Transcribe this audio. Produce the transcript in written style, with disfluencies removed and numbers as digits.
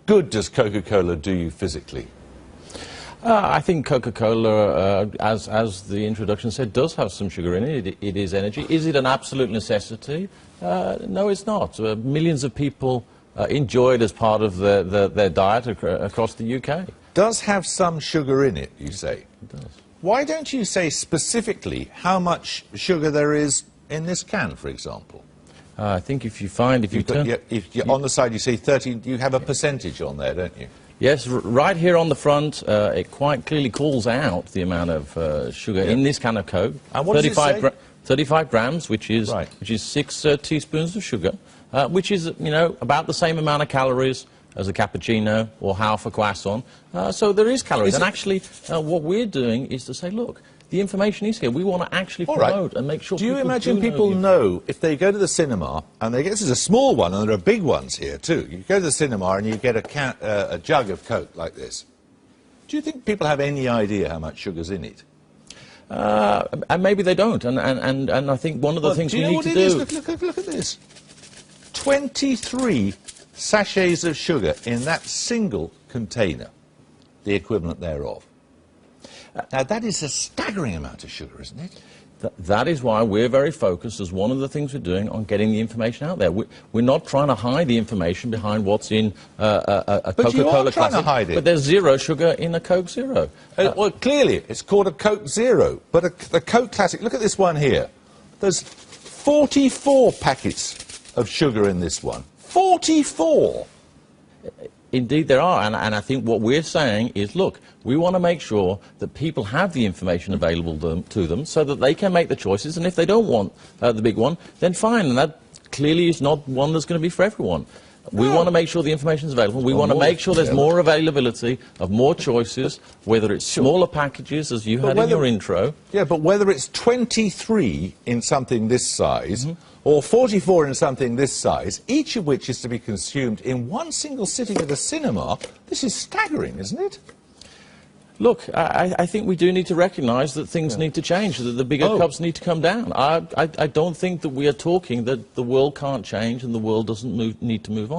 good does Coca-Cola do you physically? I think Coca-Cola, as the introduction said, does have some sugar in it. It is energy. Is it an absolute necessity? No, it's not. Millions of people enjoy it as part of their diet across the UK. Does have some sugar in it, you say? It does. Why don't you say specifically how much sugar there is in this can, for example? I think if you find, on the side you say 30, you have a percentage on there, don't you? Yes, right here on the front, it quite clearly calls out the amount of sugar in this can of Coke. And what does it say? 35 grams, which is 6 teaspoons of sugar, which is, you know, about the same amount of calories as a cappuccino or half a croissant. So there is calories. And actually, what we're doing is to say, look, the information is here. We want to actually promote and make sure. Do you imagine people know if they go to the cinema and they get, this is a small one and there are big ones here too. You go to the cinema and you get a jug of Coke like this. Do you think people have any idea how much sugar's in it? And maybe they don't. And I think one of the things we need to do. Look at this. 23 sachets of sugar in that single container, the equivalent thereof. Now, that is a staggering amount of sugar, isn't it? That is why we're very focused, as one of the things we're doing, on getting the information out there. We're not trying to hide the information behind what's in a Coca-Cola Classic. But there's zero sugar in a Coke Zero. Well, clearly, it's called a Coke Zero. But the Coke Classic, look at this one here. There's 44 packets of sugar in this one. 44! Indeed there are, and I think what we're saying is, look, we want to make sure that people have the information available to them so that they can make the choices, and if they don't want the big one, then fine, and that clearly is not one that's going to be for everyone. We want to make sure the information is available. We want to make sure there's more availability of more choices, whether it's smaller packages, as you had in your intro. Yeah, but whether it's 23 in something this size, or 44 in something this size, each of which is to be consumed in one single sitting at a cinema, this is staggering, isn't it? Look, I think we do need to recognise that things need to change, that the bigger cups need to come down. I don't think that we are talking that the world can't change and the world doesn't need to move on.